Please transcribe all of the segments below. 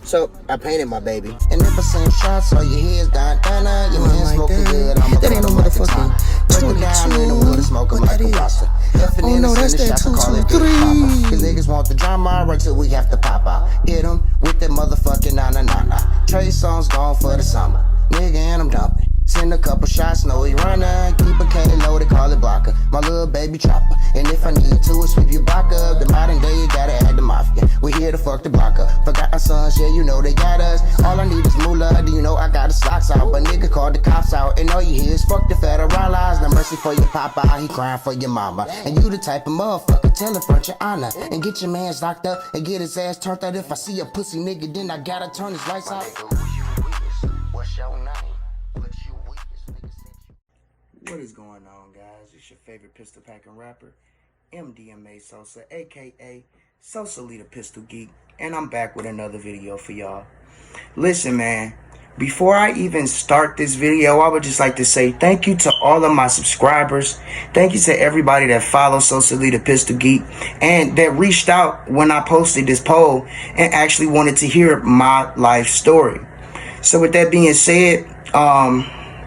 So I painted my baby. And if I send shots, all you hear is down, your man smoking good. That ain't no motherfucking 22. What that is? Oh no, that's that 223. Cause niggas want the drama right till we have to pop out. Hit them with that motherfucking na. Trey songs gone for the summer. Nigga, and I'm dumping. Send a couple shots, know he runner. Keep a K loaded, call it blocker. My little baby chopper. And if I need to, sweep your block up. The modern day, you gotta add the mafia. We here to fuck the block up. Forgot our sons, yeah, you know they got us. All I need is moolah, do you know I got the socks out? But nigga called the cops out. And all you hear is fuck the federal laws. No mercy for your papa, he crying for your mama. And you the type of motherfucker, tell in front your honor. And get your mans locked up and get his ass turned out. If I see a pussy nigga, then I gotta turn his lights out. What's your name? What is going on, guys? It's your favorite pistol packing rapper, MDMA Sosa, aka Sosa Leader Pistol Geek, and I'm back with another video for y'all. Listen, man, before I even start this video, I would just like to say thank you to all of my subscribers. Thank you to everybody that follows Sosa Leader Pistol Geek and that reached out when I posted this poll and actually wanted to hear my life story. So with that being said,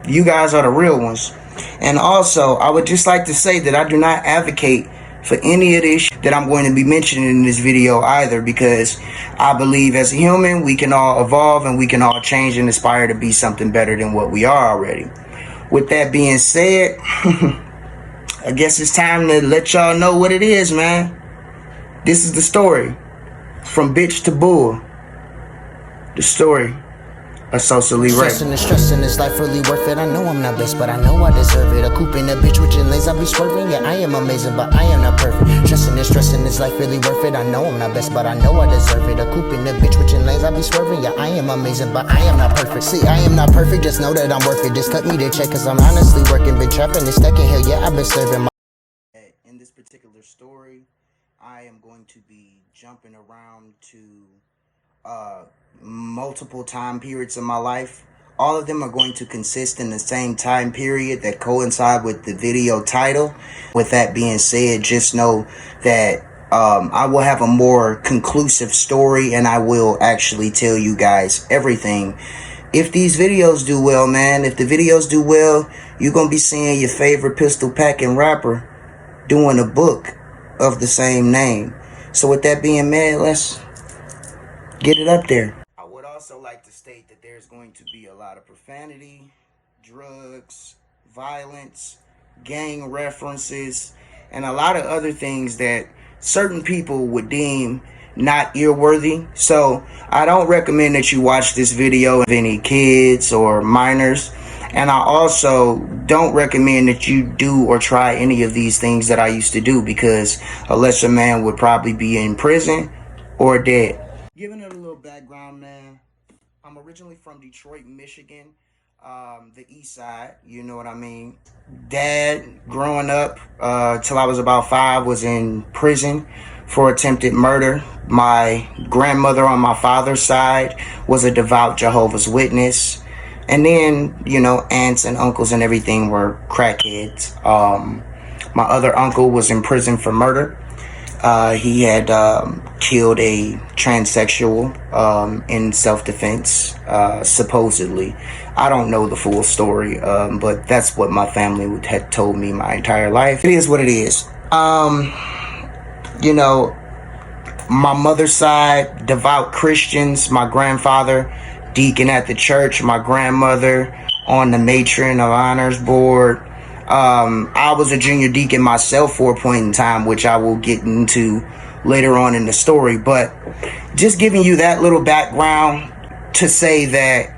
you guys are the real ones. And also, I would just like to say that I do not advocate for any of this that I'm going to be mentioning in this video either, because I believe as a human, we can all evolve and we can all change and aspire to be something better than what we are already. With that being said, I guess it's time to let y'all know what it is, man. This is the story from bitch to bull. The story of Sosa Lee Ray. Stressing is life really worth it. I know I'm not best, but I know I deserve it. A coupe in a bitch with your lanes, I be swerving. Yeah, I am amazing, but I am not perfect. Stressing is life really worth it. I know I'm not best, but I know I deserve it. A coupe in a bitch with your lanes, I be swerving. Yeah, I am amazing, but I am not perfect. See, I am not perfect, just know that I'm worth it. Just cut me the check, cause I'm honestly working. Been trapping and stacking, hell yeah, I've been serving my. In this particular story, I am going to be jumping around to multiple time periods of my life. All of them are going to consist in the same time period that coincide with the video title. With that being said, just know that I will have a more conclusive story and I will actually tell you guys everything. If these videos do well, man, if the videos do well, you're going to be seeing your favorite pistol packing rapper doing a book of the same name. So with that being said, let's get it up there. I would also like to state that there's going to be a lot of profanity, drugs, violence, gang references, and a lot of other things that certain people would deem not earworthy. So I don't recommend that you watch this video with any kids or minors. And I also don't recommend that you do or try any of these things that I used to do, because a lesser man would probably be in prison or dead. Giving it a little background, man. I'm originally from Detroit, Michigan, the east side, you know what I mean. Dad, growing up till I was about 5, was in prison for attempted murder. My grandmother on my father's side was a devout Jehovah's Witness. And then, you know, aunts and uncles and everything were crackheads. My other uncle was in prison for murder. He had killed a transsexual in self-defense, supposedly. I don't know the full story, but that's what my family had told me my entire life. It is what it is. You know, my mother's side, devout Christians. My grandfather, deacon at the church. My grandmother on the matron of honors board. I was a junior deacon myself for a point in time, which I will get into later on in the story. But just giving you that little background to say that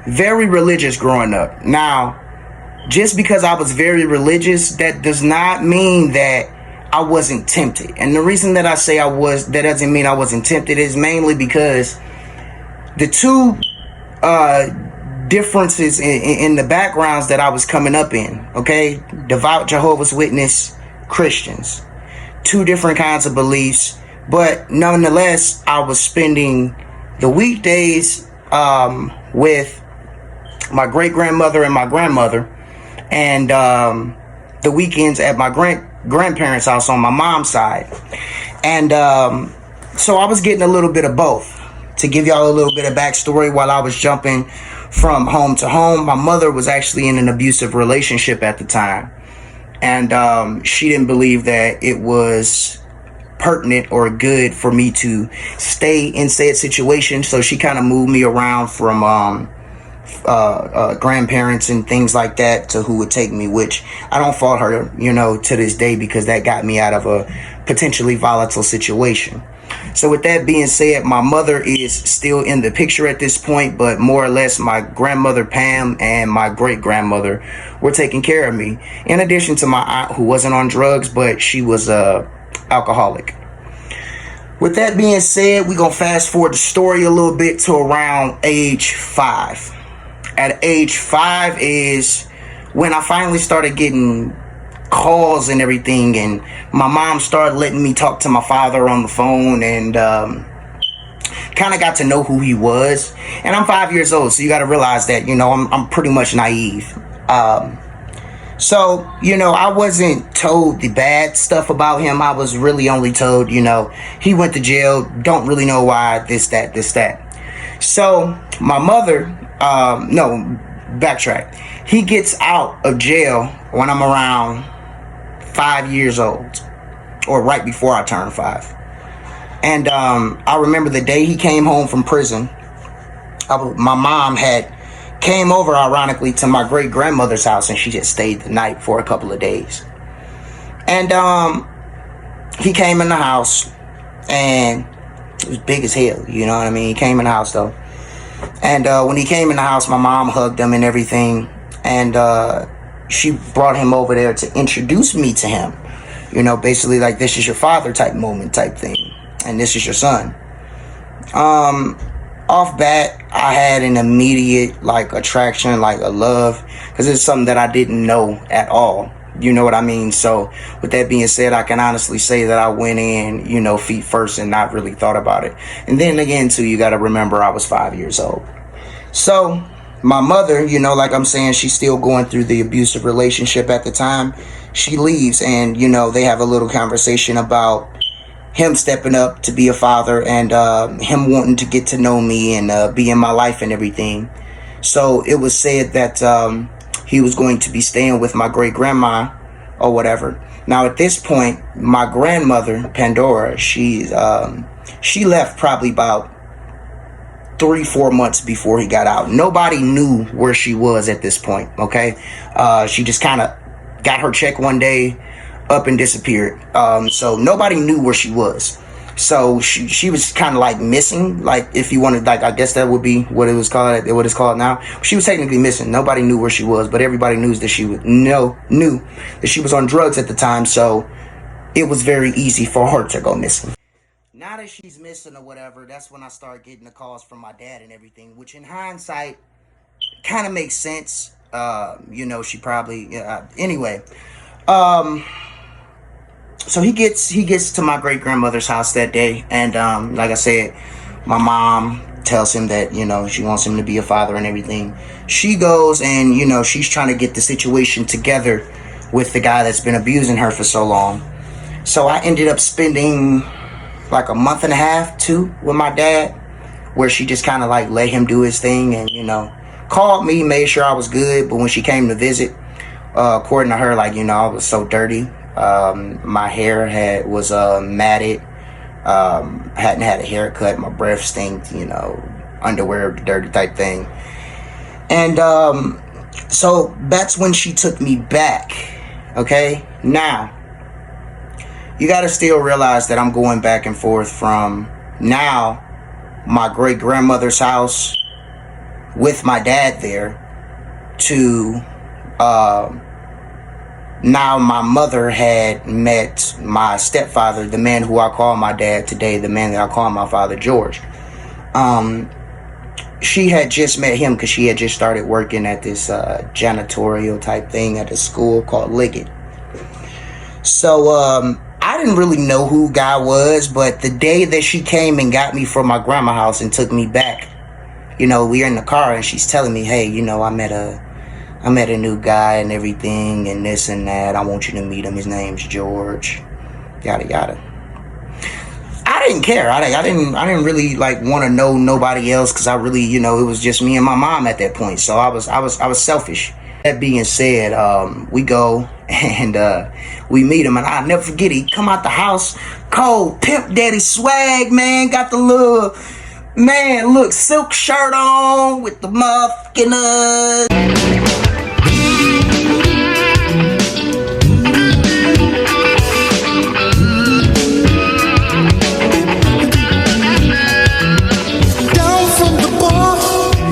very religious growing up. Now, just because I was very religious, that does not mean that I wasn't tempted. And the reason that I say I was, that doesn't mean I wasn't tempted, is mainly because the two differences in the backgrounds that I was coming up in, okay? Devout Jehovah's Witness Christians. Two different kinds of beliefs, but nonetheless, I was spending the weekdays with my great-grandmother and my grandmother, and the weekends at my grandparents' house on my mom's side. And so I was getting a little bit of both, to give y'all a little bit of backstory while I was jumping from home to home, my mother was actually in an abusive relationship at the time. And she didn't believe that it was pertinent or good for me to stay in said situation. So she kind of moved me around from grandparents and things like that to who would take me, which I don't fault her, to this day, because that got me out of a potentially volatile situation. So with that being said, my mother is still in the picture at this point, but more or less my grandmother Pam and my great grandmother were taking care of me, in addition to my aunt, who wasn't on drugs, but she was alcoholic. With that being said, we're going to fast forward the story a little bit to around age 5. At age 5 is when I finally started getting calls and everything, and my mom started letting me talk to my father on the phone, and kind of got to know who he was. And I'm 5 years old, so you got to realize that I'm pretty much naive. So I wasn't told the bad stuff about him. I was really only told he went to jail, don't really know why, this that. So my mother, no, backtrack, he gets out of jail when I'm around 5 years old, or right before I turned 5. And I remember the day he came home from prison, my mom had came over, ironically, to my great grandmother's house, and she just stayed the night for a couple of days. And he came in the house, and it was big as hell, you know what I mean? He came in the house though, and when he came in the house, my mom hugged him and everything, and she brought him over there to introduce me to him, basically like, this is your father type moment type thing, and this is your son. Off bat, I had an immediate attraction, a love, because it's something that I didn't know at all. You know what I mean? So with that being said, I can honestly say that I went in, feet first, and not really thought about it. And then again, too, you got to remember I was 5 years old. So my mother, like I'm saying, she's still going through the abusive relationship at the time. She leaves, and, they have a little conversation about him stepping up to be a father, and him wanting to get to know me and be in my life and everything. So it was said that he was going to be staying with my great grandma or whatever. Now at this point, my grandmother Pandora, she left probably about 3-4 months before he got out. Nobody knew where she was at this point. Okay, she just kind of got her check one day, up and disappeared. So nobody knew where she was. So she was kind of missing, if you wanted, I guess that would be what it's called now. She was technically missing. Nobody knew where she was, but everybody knew that knew that she was on drugs at the time. So it was very easy for her to go missing. Now that she's missing or whatever, that's when I started getting the calls from my dad and everything, which in hindsight kind of makes sense. She probably, anyway. So he gets to my great grandmother's house that day, and like I said, my mom tells him that she wants him to be a father and everything. She goes and she's trying to get the situation together with the guy that's been abusing her for so long. So I ended up spending a month and a half, 2, with my dad, where she just kind of let him do his thing, and called me, made sure I was good. But when she came to visit, according to her, I was so dirty. My hair was matted, hadn't had a haircut, my breath stinked, underwear dirty type thing. And so that's when she took me back. Okay, now you got to still realize that I'm going back and forth from now my great grandmother's house with my dad there to now my mother had met my stepfather, the man who I call my dad today, the man that I call my father, George. She had just met him because she had just started working at this janitorial type thing at a school called Liggett. So I didn't really know who guy was, but the day that she came and got me from my grandma's house and took me back, we were in the car, and she's telling me, hey, I met a new guy and everything and this and that. I want you to meet him. His name's George. Yada, yada. I didn't care. I didn't really like want to know nobody else, because I really, you know, it was just me and my mom at that point. So I was selfish. That being said, we go and we meet him, and I'll never forget it. He come out the house, cold pimp daddy swag, man. Got the little, man, look, silk shirt on with the motherfucking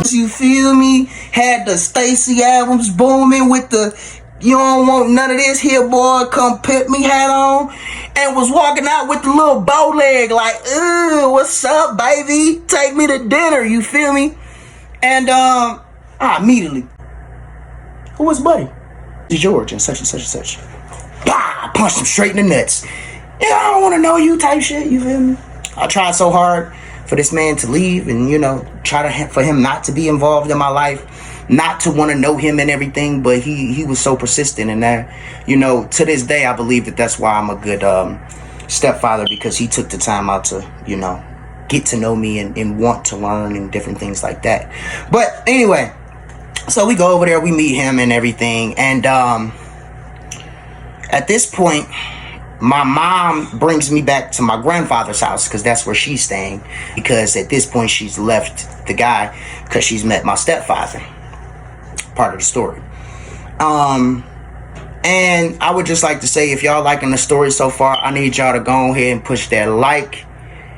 you feel me? Had the Stacy albums booming with the "you don't want none of this here, boy, come pimp me" hat on, and was walking out with the little bow leg like, "Ooh, what's up, baby? Take me to dinner." You feel me? And I immediately, who was buddy? It's George and such and such and such. Bah, punched him straight in the nuts. Yeah, I don't want to know you type shit. You feel me? I tried so hard for this man to leave, and, you know, for him not to be involved in my life, not to want to know him and everything, but he was so persistent in that. You know, to this day, I believe that that's why I'm a good stepfather, because he took the time out to, you know, get to know me and want to learn and different things like that. But anyway, so we go over there, we meet him and everything, and at this point, my mom brings me back to my grandfather's house, because that's where she's staying, because at this point she's left the guy because she's met my stepfather. Part of the story. And I would just like to say, if y'all liking the story so far, I need y'all to go ahead and push that like,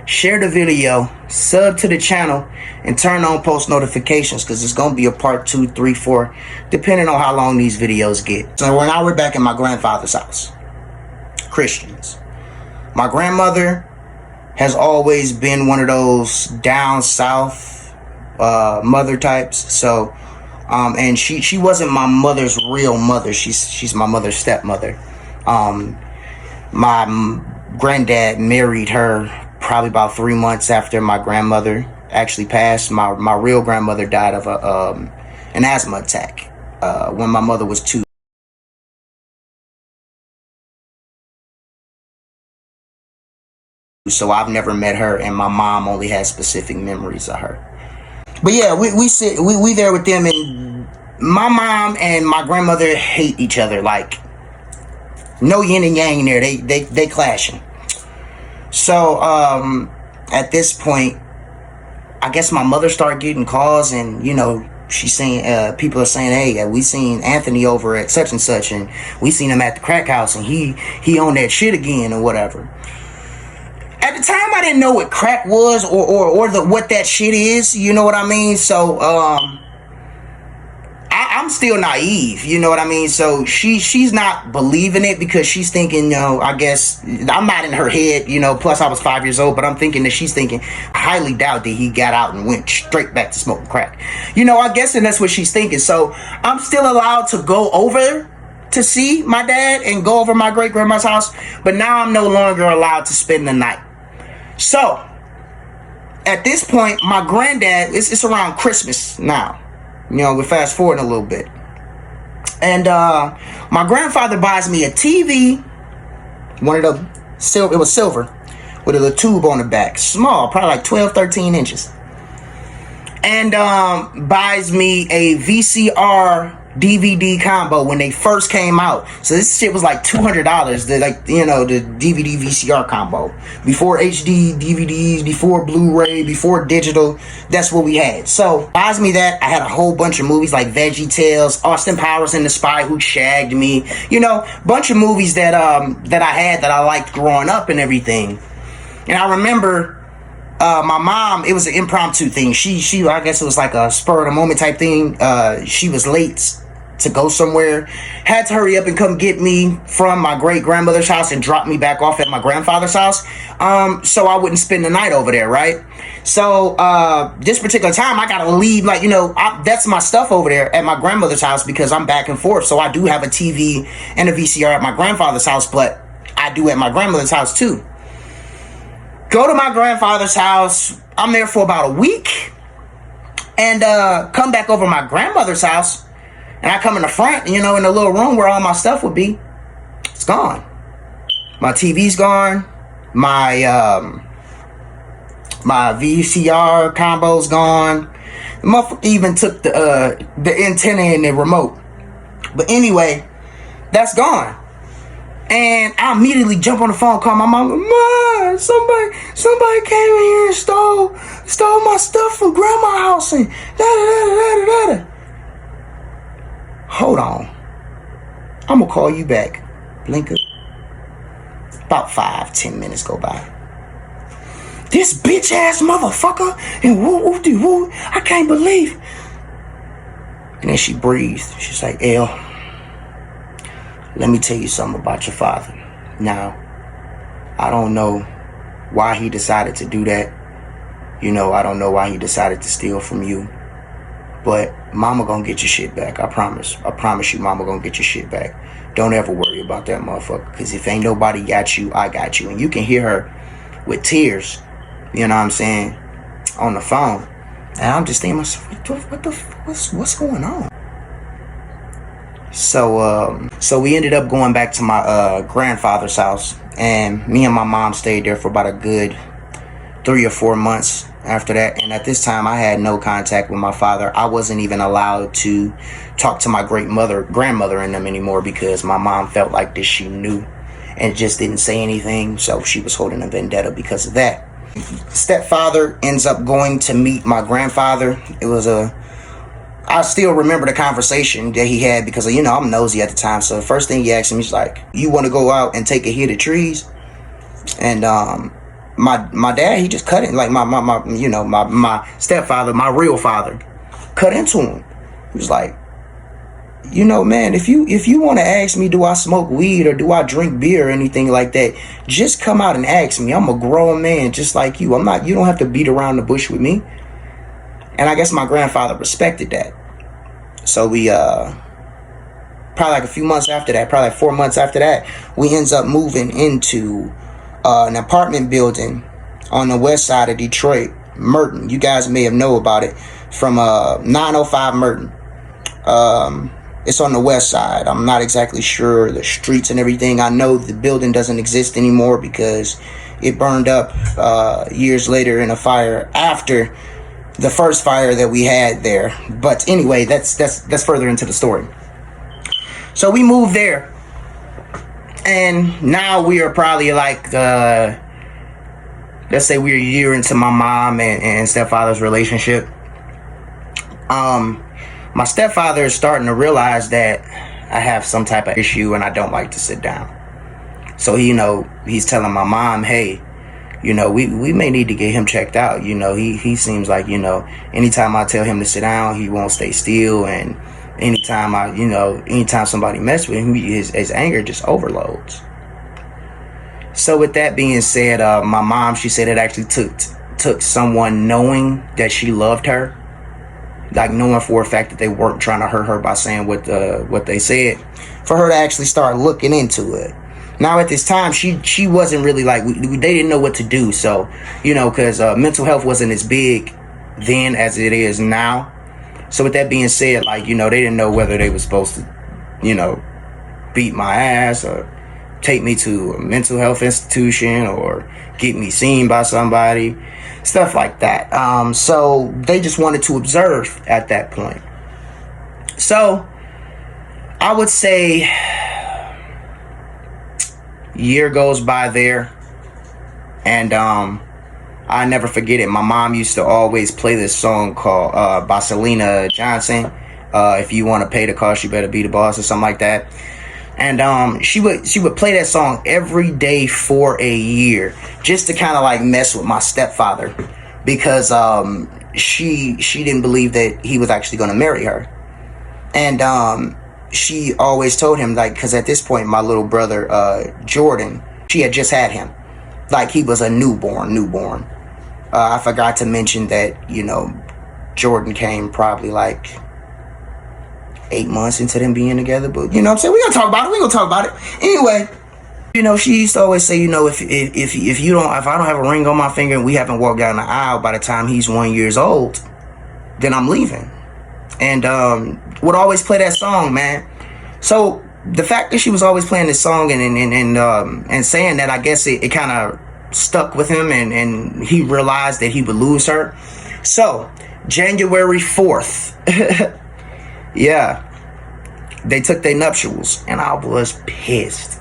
share the video, sub to the channel, and turn on post notifications, because it's going to be a part 2, 3, 4, depending on how long these videos get. So now we're back in my grandfather's house. Christians. My grandmother has always been one of those down south mother types. So and she wasn't my mother's real mother. She's my mother's stepmother. My granddad married her probably about 3 months after my grandmother actually passed. My real grandmother died of an asthma attack when my mother was 2. So I've never met her, and my mom only has specific memories of her. But yeah, we there with them, and my mom and my grandmother hate each other, like no yin and yang there. They clashing. So at this point, I guess my mother started getting calls, and, you know, she's saying, people are saying, "Hey, we seen Anthony over at such and such, and we seen him at the crack house, and he on that shit again," or whatever. At the time, I didn't know what crack was or what that shit is. You know what I mean? So I'm still naive. You know what I mean? So she's not believing it, because she's thinking, you know, I guess I'm not in her head. You know, plus I was 5 years old, but I'm thinking that she's thinking, I highly doubt that he got out and went straight back to smoking crack. You know, I guess, and that's what she's thinking. So I'm still allowed to go over to see my dad and go over my great grandma's house, but now I'm no longer allowed to spend the night. So, at this point, my granddad, it's around Christmas now. You know, we're fast forwarding a little bit. And my grandfather buys me a TV, one of the silver, it was silver, with a little tube on the back. Small, probably like 12, 13 inches. And buys me a VCR DVD combo when they first came out. So this shit was like $200. The, like, you know, the DVD VCR combo. Before HD DVDs, before Blu-ray, before digital. That's what we had. So buys me that. I had a whole bunch of movies like Veggie Tales, Austin Powers and the Spy Who Shagged Me. You know, bunch of movies that I had that I liked growing up and everything. And I remember my mom, it was an impromptu thing. She I guess it was like a spur of the moment type thing. She was late to go somewhere, had to hurry up and come get me from my great grandmother's house and drop me back off at my grandfather's house, so I wouldn't spend the night over there, right? So this particular time I gotta leave, like, you know, that's my stuff over there at my grandmother's house, because I'm back and forth. So I do have a TV and a VCR at my grandfather's house, but I do at my grandmother's house too. Go to my grandfather's house. I'm there for about a week, and come back over to my grandmother's house. And I come in the front, you know, in the little room where all my stuff would be. It's gone. My TV's gone. My My VCR combo's gone. The motherfucker even took the antenna and the remote. But anyway, that's gone. And I immediately jump on the phone, call my mom. Ma, somebody came in here and stole my stuff from grandma's house and da. Hold on. I'm gonna call you back. Blinker. About 5-10 minutes go by. This bitch ass motherfucker and woo. I can't believe. And then she breathed. She's like, L, let me tell you something about your father. Now, I don't know why he decided to do that. You know, I don't know why he decided to steal from you. But mama gonna get your shit back. I promise. I promise you, mama gonna get your shit back. Don't ever worry about that motherfucker. Because if ain't nobody got you, I got you. And you can hear her with tears, you know what I'm saying, on the phone. And I'm just thinking what's going on? So we ended up going back to my grandfather's house. And me and my mom stayed there for about a good 3 or 4 months after that. And at this time, I had no contact with my father. I wasn't even allowed to talk to my grandmother and them anymore, because my mom felt like this she knew and just didn't say anything. So she was holding a vendetta because of that. Stepfather ends up going to meet my grandfather. I still remember the conversation that he had, because, you know, I'm nosy at the time. So the first thing he asked me, he's like, you want to go out and take a hit of trees? And my dad, he just cut it. Like my stepfather, my real father, cut into him. He was like, you know, man, if you want to ask me, do I smoke weed or do I drink beer or anything like that, just come out and ask me. I'm a grown man just like you. You don't have to beat around the bush with me. And I guess my grandfather respected that. So we probably like a few months after that, probably like 4 months after that, we ends up moving into an apartment building on the west side of Detroit, Merton. You guys may have known about it from 905 Merton. It's on the west side. I'm not exactly sure the streets and everything. I know the building doesn't exist anymore because it burned up years later in a fire after the first fire that we had there. But anyway, that's further into the story. So we moved there. And now we are probably like, let's say we're a year into my mom and stepfather's relationship. My stepfather is starting to realize that I have some type of issue and I don't like to sit down. So, you know, he's telling my mom, hey, you know, we may need to get him checked out. You know, he seems like, you know, anytime I tell him to sit down, he won't stay still. And anytime somebody mess with him, his anger just overloads. So with that being said, my mom, she said it actually took someone knowing that she loved her, like knowing for a fact that they weren't trying to hurt her by saying what they said, for her to actually start looking into it. Now at this time, she wasn't really like, they didn't know what to do. So, you know, because mental health wasn't as big then as it is now. So with that being said, like, you know, they didn't know whether they were supposed to, you know, beat my ass or take me to a mental health institution or get me seen by somebody, stuff like that. So they just wanted to observe at that point. So I would say year goes by there, and I never forget it. My mom used to always play this song called by Selena Johnson. If you want to pay the cost, you better be the boss, or something like that. And she would play that song every day for a year, just to kind of like mess with my stepfather, because she didn't believe that he was actually going to marry her. And she always told him, like, because at this point my little brother Jordan, she had just had him, like he was a newborn. I forgot to mention that, you know, Jordan came probably like 8 months into them being together. But you know what I'm saying, we're gonna talk about it. Anyway, you know, she used to always say, you know, if I don't have a ring on my finger and we haven't walked down the aisle by the time he's 1 year old, then I'm leaving. And would always play that song, man. So the fact that she was always playing this song and saying that, I guess it kind of stuck with him, and he realized that he would lose her. So January 4th, yeah, they took their nuptials, and I was pissed.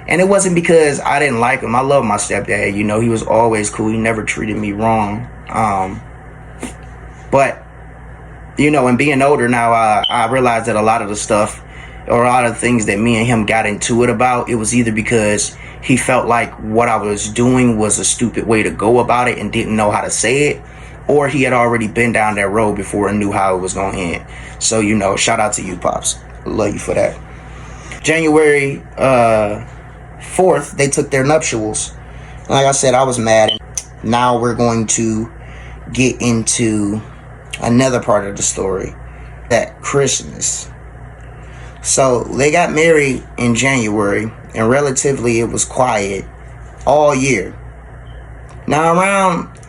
And it wasn't because I didn't like him. I love my stepdad. You know, he was always cool. He never treated me wrong. But, you know, and being older now, I realized that a lot of the stuff, or a lot of the things that me and him got into it about, it was either because he felt like what I was doing was a stupid way to go about it and didn't know how to say it, or he had already been down that road before and knew how it was going to end. So, you know, shout out to you, Pops. I love you for that. January 4th, they took their nuptials. Like I said, I was mad. Now we're going to get into another part of the story, that Christmas. So they got married in January, and relatively it was quiet all year. Now around,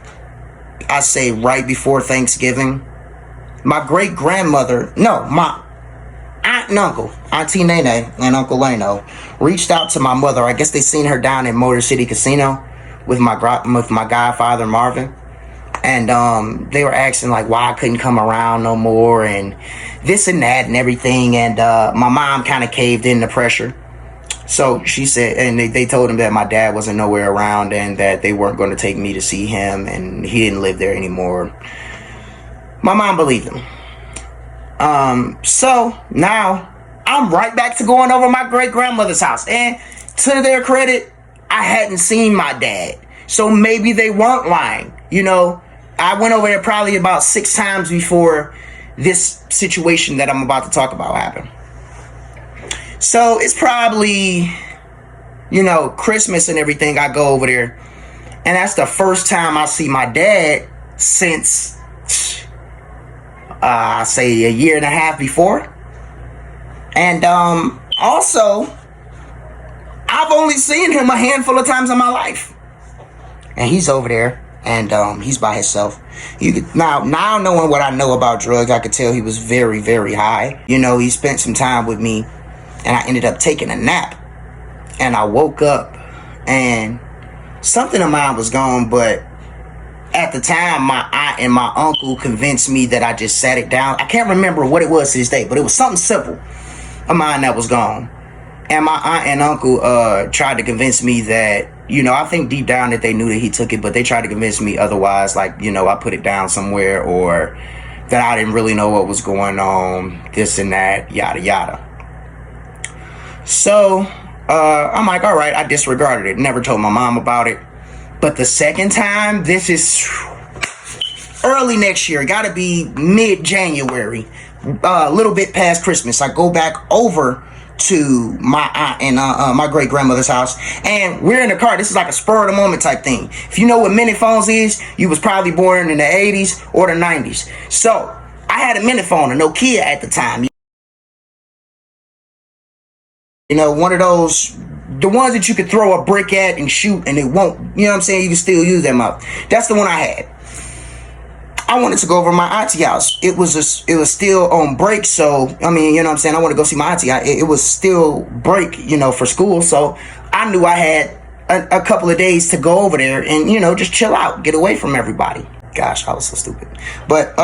I say right before Thanksgiving, my great grandmother, no, my aunt and uncle, Auntie Nene and Uncle Leno, reached out to my mother. I guess they seen her down in Motor City Casino with my godfather Marvin, and they were asking like why I couldn't come around no more and this and that and everything. And my mom kind of caved in the pressure. So she said, and they told him that my dad wasn't nowhere around and that they weren't going to take me to see him and he didn't live there anymore. My mom believed him. So now I'm right back to going over my great grandmother's house. And to their credit, I hadn't seen my dad. So maybe they weren't lying. You know, I went over there probably about 6 times before this situation that I'm about to talk about happened. So it's probably, you know, Christmas and everything. I go over there, and that's the first time I see my dad since, I say, a year and a half before. And also, I've only seen him a handful of times in my life. And he's over there, and he's by himself. Now knowing what I know about drugs, I could tell he was very, very high. You know, he spent some time with me, and I ended up taking a nap. And I woke up, and something of mine was gone, but at the time, my aunt and my uncle convinced me that I just sat it down. I can't remember what it was to this day, but it was something simple of mine that was gone. And my aunt and uncle tried to convince me that, you know, I think deep down that they knew that he took it, but they tried to convince me otherwise, like, you know, I put it down somewhere, or that I didn't really know what was going on, this and that, yada, yada. So I'm like, all right, I disregarded it. Never told my mom about it. But the second time, this is early next year. Got to be mid-January, a little bit past Christmas. I go back over to my aunt and my great grandmother's house, and we're in the car. This is like a spur of the moment type thing. If you know what minute phones is, you was probably born in the 80s or the 90s. So I had a minute phone, a Nokia at the time. You know, one of those, the ones that you could throw a brick at and shoot and it won't, you know what I'm saying? You can still use them up. That's the one I had. I wanted to go over to my auntie house. It was still on break, so I mean, you know what I'm saying? I want to go see my auntie. It was still break, you know, for school, so I knew I had a couple of days to go over there and, you know, just chill out, get away from everybody. Gosh, I was so stupid. But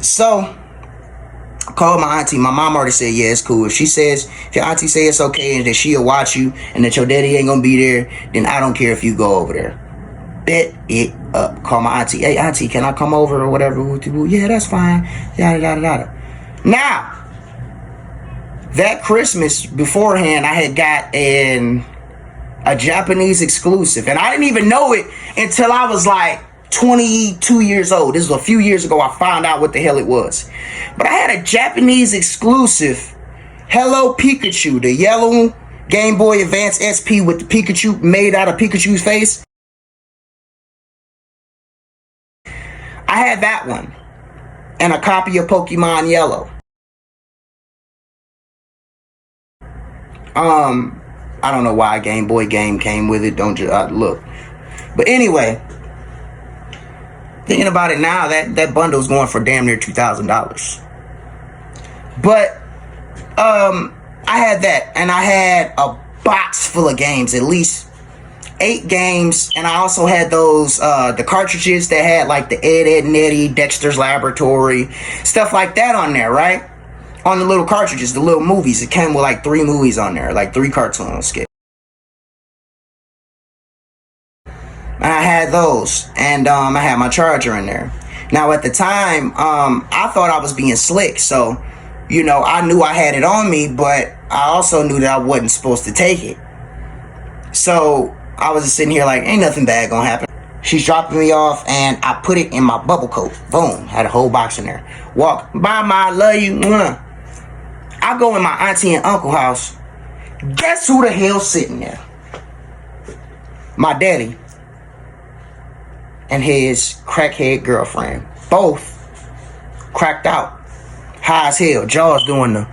so I called my auntie. My mom already said, yeah, it's cool. If your auntie say it's okay and that she'll watch you and that your daddy ain't gonna be there, then I don't care if you go over there. Bet it up. Call my auntie. Hey, auntie, can I come over or whatever? Yeah, that's fine. Yada, yada, yada. Now, that Christmas beforehand, I had got a Japanese exclusive. And I didn't even know it until I was like 22 years old. This was a few years ago. I found out what the hell it was. But I had a Japanese exclusive Hello Pikachu, the yellow Game Boy Advance SP with the Pikachu made out of Pikachu's face. I had that one and a copy of Pokemon Yellow. I don't know why a Game Boy game came with it. Don't just look. But anyway, thinking about it now, that bundle's going for damn near $2,000. But I had that, and I had a box full of games, at least 8 games, and I also had those the cartridges that had like the Ed, and Eddie, Dexter's Laboratory, stuff like that on there, right? On the little cartridges, the little movies. It came with like 3 movies on there, like 3 cartoon skits. And I had those, and I had my charger in there. Now at the time, I thought I was being slick, so you know, I knew I had it on me, but I also knew that I wasn't supposed to take it. So I was just sitting here like, ain't nothing bad gonna happen. She's dropping me off, and I put it in my bubble coat. Boom, had a whole box in there. Walk, bye, ma, love you. Mwah. I go in my auntie and uncle house. Guess who the hell's sitting there? My daddy and his crackhead girlfriend. Both cracked out. High as hell. Jaws doing the...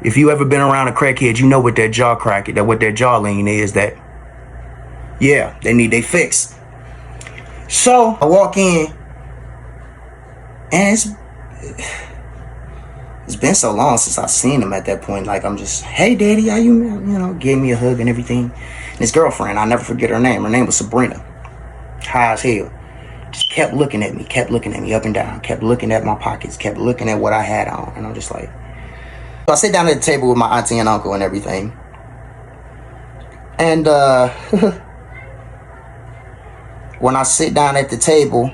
If you ever been around a crackhead, you know what that jaw cracking, that what that jaw lean is, that... Yeah, they need they fixed. So, I walk in, and it's been so long since I've seen him at that point. Like, I'm just, hey, daddy, how you, you know, gave me a hug and everything. And his girlfriend, I'll never forget her name. Her name was Sabrina. High as hell. Just kept looking at me up and down, kept looking at my pockets, kept looking at what I had on. And I'm just like, so I sit down at the table with my auntie and uncle and everything. And when I sit down at the table,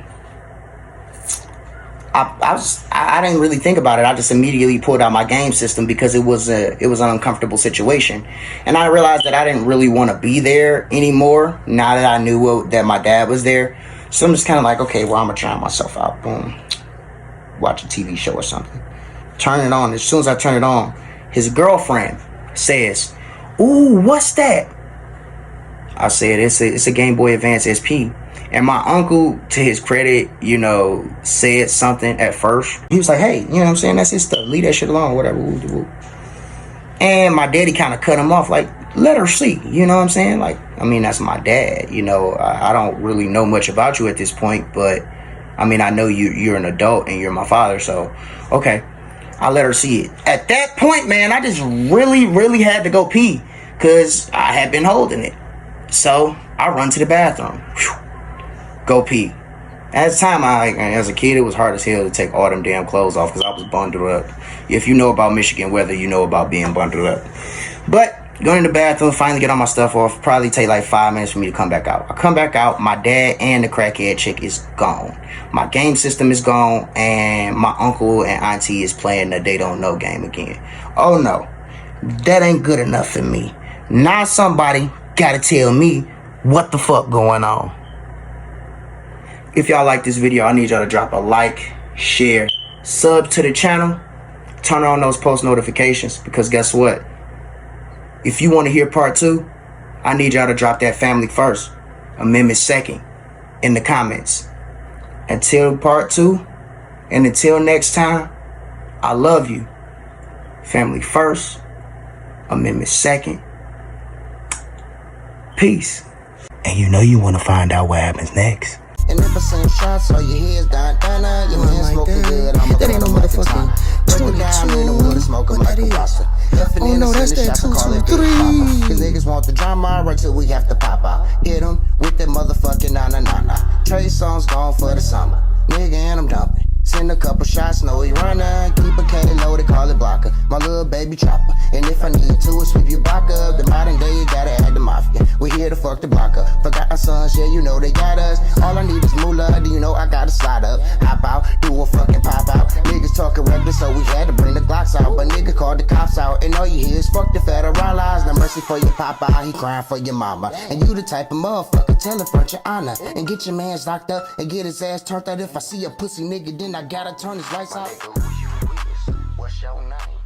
I didn't really think about it. I just immediately pulled out my game system because it was an uncomfortable situation. And I realized that I didn't really want to be there anymore now that I knew that my dad was there. So I'm just kind of like, okay, well, I'm going to try myself out. Boom. Watch a TV show or something. Turn it on. As soon as I turn it on, his girlfriend says, ooh, what's that? I said, it's a Game Boy Advance SP. And my uncle, to his credit, you know, said something at first. He was like, hey, you know what I'm saying? That's his stuff. Leave that shit alone, whatever. And my daddy kind of cut him off, like, let her see. You know what I'm saying? Like, I mean, that's my dad. You know, I don't really know much about you at this point, but I mean, I know you're an adult and you're my father. So, okay, I let her see it. At that point, man, I just really had to go pee because I had been holding it. So I run to the bathroom. Whew. Go pee. At the time, as a kid, it was hard as hell to take all them damn clothes off because I was bundled up. If you know about Michigan weather, you know about being bundled up. But going to the bathroom, finally get all my stuff off, probably take like 5 minutes for me to come back out. I come back out, my dad and the crackhead chick is gone. My game system is gone, and my uncle and auntie is playing the They Don't Know game again. Oh no, that ain't good enough for me. Now somebody gotta tell me what the fuck going on. If y'all like this video, I need y'all to drop a like, share, sub to the channel, turn on those post notifications, because guess what? If you want to hear part 2, I need y'all to drop that family first, amendment second in the comments. Until part 2, and until next time, I love you. Family first, amendment second. Peace. And you know you want to find out what happens next. And if I send shots, all your heads down, your hands smoking good. That ain't no motherfucking 22. Oh no, that's that 223. Cause niggas want the drama right till we have to pop out. Hit them with that motherfucking na. Trey songs gone for the summer. Nigga, and I'm dumping. Send a couple shots, no he runner. Keep a K low, they call it blocker. My little baby chopper. And if I need to, sweep your block up. The modern day, you gotta add the mafia. We here to fuck the block up. Forgot our sons, yeah, you know they got us. All I need is moolah, do you know I gotta slide up. Hop out, do a fucking pop out. Niggas talking reckless, so we had to bring the Glocks out. But nigga called the cops out, and all you hear is fuck the federalized. No mercy for your papa, he crying for your mama. And you the type of motherfucker, tell in front your honor. And get your mans locked up, and get his ass turned out. If I see a pussy nigga, then I gotta turn his lights out. What's your name?